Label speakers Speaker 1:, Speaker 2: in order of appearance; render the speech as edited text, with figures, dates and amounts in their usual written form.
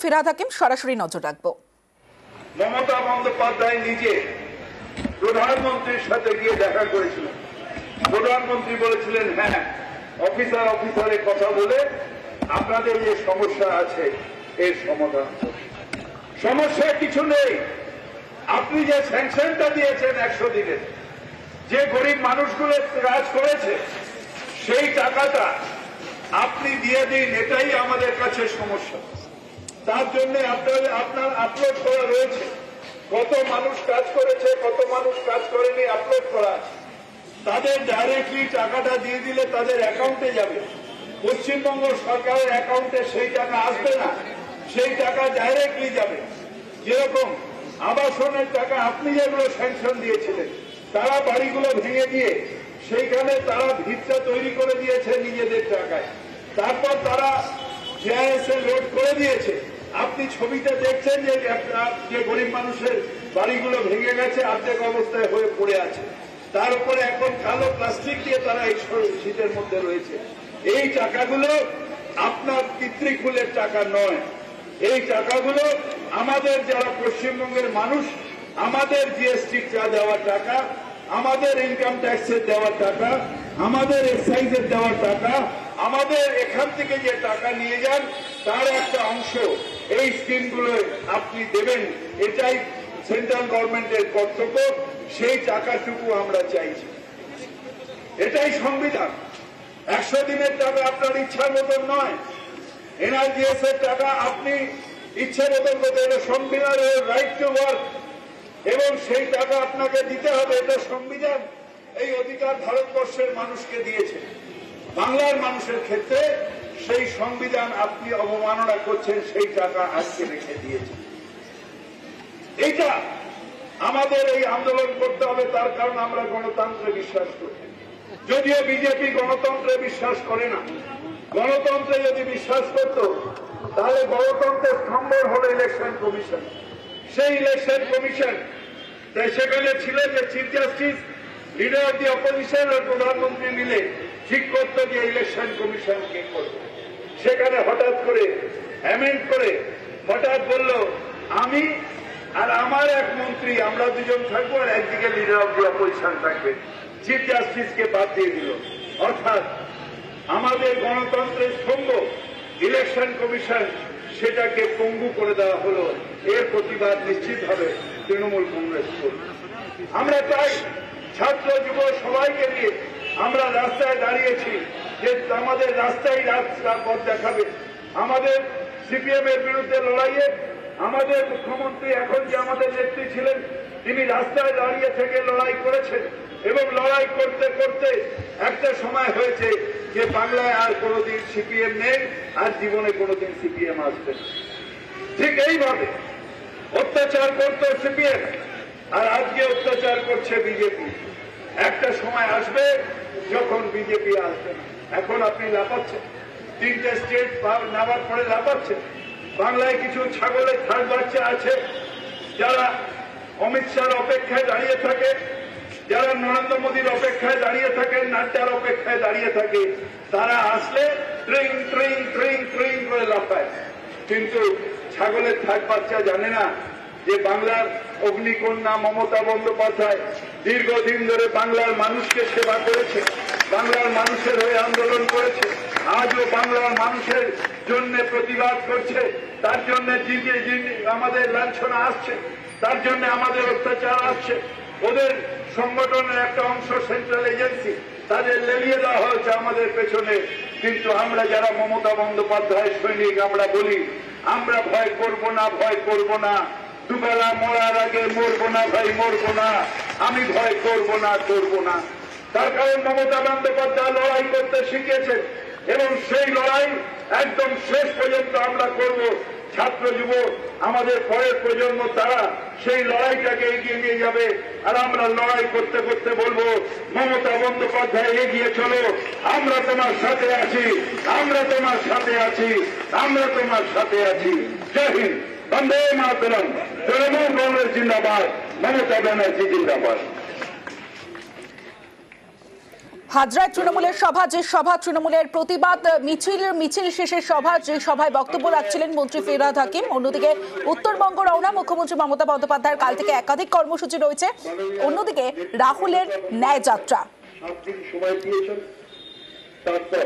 Speaker 1: ফিরহাদ হাকিম সরাসরি নজর রাখবো।
Speaker 2: মমতা বন্দ্যোপাধ্যায় নিজে প্রধানমন্ত্রীর সাথে গিয়ে দেখা করেছিলেন। প্রধানমন্ত্রী বলেছিলেন, হ্যাঁ, অফিসারে কথা বলে আপনাদের যে সমস্যা আছে এর সমাধান। সমস্যা কিছু নেই। আপনি যে স্যাংশনটা দিয়েছেন 100 দিনের, যে গরিব মানুষগুলো কাজ করেছে সেই টাকাটা আপনি দিয়ে দিন, এটাই আমাদের কাছে সমস্যা। তার জন্য আপনার আপলোড করা রয়েছে, কত মানুষ কাজ করেছে কত মানুষ কাজ করেনি আপলোড করা আছে। তাদের ডাইরেক্টলি টাকাটা দিয়ে দিলে তাদের অ্যাকাউন্টে যাবে। পশ্চিমবঙ্গ সরকারের অ্যাকাউন্টে সেই টাকা আসবে না, সেই টাকা ডাইরেক্টলি যাবে। যেরকম আবাসনের টাকা আপনি যেগুলো স্যাংশন দিয়েছিলেন, তারা বাড়িগুলো ভেঙে দিয়ে সেইখানে তারা ভিতটা তৈরি করে দিয়েছে নিজেদের টাকায়, তারপর তারা জিআইএসএ লোড করে দিয়েছে। আপনি ছবিতে দেখছেন যে গরিব মানুষের বাড়িগুলো ভেঙে গেছে, অর্ধেক অবস্থায় হয়ে পড়ে আছে, তার উপরে এখন কালো প্লাস্টিক দিয়ে তারা এই শীতের মধ্যে রয়েছে। এই টাকাগুলো আপনার পিতৃকুলের টাকা নয়। এই টাকাগুলো আমাদের যারা পশ্চিমবঙ্গের মানুষ, আমাদের জিএসটি দেওয়া টাকা, আমাদের ইনকাম ট্যাক্সের দেওয়া টাকা, আমাদের এক্সাইজের দেওয়া টাকা, আমাদের এখান থেকে যে টাকা নিয়ে যান তার একটা অংশ এই স্কিমগুলো আপনি দেবেন। এটাই সেন্ট্রাল গভর্নমেন্টের কর্তব্য। সেই টাকাটুকু আমরা চাইছি। এটাই সংবিধান। 100 দিনের টাকা আপনার ইচ্ছার মতন নয়। এনআরজিএস এর টাকা আপনি ইচ্ছে মতন করতে, এটা সংবিধানের রাইট টু ওয়ার্ক, এবং সেই টাকা আপনাকে দিতে হবে। এটা সংবিধান এই অধিকার ভারতবর্ষের মানুষকে দিয়েছে। বাংলার মানুষের ক্ষেত্রে সেই সংবিধান আপনি অবমাননা করছেন, সেই টাকা আজকে রেখে দিয়েছেন। এইটা আমাদের এই আন্দোলন করতে হবে, তার কারণ আমরা গণতন্ত্রে বিশ্বাস করি। যদিও বিজেপি গণতন্ত্রে বিশ্বাস করে না। গণতন্ত্রে যদি বিশ্বাস করত তাহলে গণতন্ত্রের স্তম্ভ হল ইলেকশন কমিশন। সেই ইলেকশন কমিশন সেখানে ছিল যে chief justice, leader of the opposition আর প্রধানমন্ত্রী মিলে ঠিক করত যে ইলেকশন কমিশন কে করবে। সেখানে হঠাৎ করে অ্যামেন্ড করে হঠাৎ বলল, আমি আর আমার এক মন্ত্রী, আমরা দুজন থাকবো, আর একদিকে লিডার অব দি অপোজিশন থাকবে। চিফ জাস্টিসকে বাদ দিয়ে দিল। অর্থাৎ আমাদের গণতন্ত্রের স্তম্ভ ইলেকশন কমিশন, সেটাকে পঙ্গু করে দেওয়া হলো। এর প্রতিবাদ নিশ্চিতভাবে তৃণমূল কংগ্রেস করবে। আমরা চাই ছাত্র যুব সবাইকে নিয়ে আমরা রাস্তায় দাঁড়িয়েছি, যে আমাদের রাস্তায় পথ দেখাবে। আমাদের সিপিএম এর বিরুদ্ধে লড়াইয়ে আমাদের মুখ্যমন্ত্রী, এখন যে আমাদের নেত্রী ছিলেন, তিনি রাস্তায় দাঁড়িয়ে থেকে লড়াই করেছেন, এবং লড়াই করতে করতে একটা সময় হয়েছে যে বাংলায় আর কোনোদিন সিপিএম নেই, আর জীবনে কোনোদিন সিপিএম আসবে না। ঠিক এইভাবে অত্যাচার করত সিপিএম, আর আজকে অত্যাচার করছে বিজেপি। একটা সময় আসবে যখন বিজেপি আসবে না। এখন আপনি লাফাচ্ছেন, 3টে স্টেট নেওয়ার পরে লাফাচ্ছেন। বাংলায় কিছু ছাগলের থার্ড বাচ্চা আছে যারা অমিত শাহর অপেক্ষায় দাঁড়িয়ে থাকে, যারা নরেন্দ্র মোদীর অপেক্ষায় দাঁড়িয়ে থাকেন, নাড্ডার অপেক্ষায় দাঁড়িয়ে থাকে। তারা আসলে ট্রিং ট্রিং ট্রিং ট্রিং করে লাফায়। কিন্তু ছাগলের থার্ড বাচ্চা জানে না যে বাংলার অগ্নিকন্যা মমতা বন্দ্যোপাধ্যায় দীর্ঘদিন ধরে বাংলার মানুষকে সেবা করেছে, বাংলার মানুষের হয়ে আন্দোলন করেছে, আজও বাংলার মানুষের জন্য প্রতিবাদ করছে। তার জন্য আমাদের লাঞ্ছনা আসছে, তার জন্য আমাদের অত্যাচার আসছে। ওদের সংগঠনের একটা অংশ সেন্ট্রাল এজেন্সি, তাদের লেলিয়ে দেওয়া হয়েছে আমাদের পেছনে। কিন্তু আমরা যারা মমতা বন্দ্যোপাধ্যায় সৈনিক, আমরা বলি, আমরা ভয় করব না, ভয় করব না। দুবেলা মরার আগে মরবো না ভাই, মরবো না। আমি ভয় করব না, করব না। তার কারণ মমতা বন্দ্যোপাধ্যায় লড়াই করতে শিখেছেন, এবং সেই লড়াই একদম শেষ পর্যন্ত আমরা করব। ছাত্র যুব আমাদের পরের প্রজন্ম, তারা সেই লড়াইটাকে এগিয়ে নিয়ে যাবে। আর আমরা লড়াই করতে করতে বলবো, মমতা বন্দ্যোপাধ্যায় এগিয়ে চলো, আমরা তোমার সাথে আছি, আমরা তোমার সাথে আছি, আমরা তোমার সাথে আছি। জয় হিন্দ, বন্দে মাতরম। তৃণমূল কংগ্রেস জিন্দাবাদ, মমতা ব্যানার্জি জিন্দাবাদ।
Speaker 1: হাজরায় তৃণমূলের সভা, যে সভা তৃণমূলের প্রতিবাদ মিছিল শেষের সভা, যে সভায় বক্তব্য রাখছিলেন মন্ত্রী ফিরহাদ হাকিম। অন্যদিকে উত্তরবঙ্গ রওনা মুখ্যমন্ত্রী মমতা বন্দ্যোপাধ্যায়ের কাল থেকে একাধিক কর্মসূচি রয়েছে। অন্যদিকে রাহুলের ন্যায় যাত্রা।
Speaker 2: 7 দিন সময় দিয়েছেন, তারপর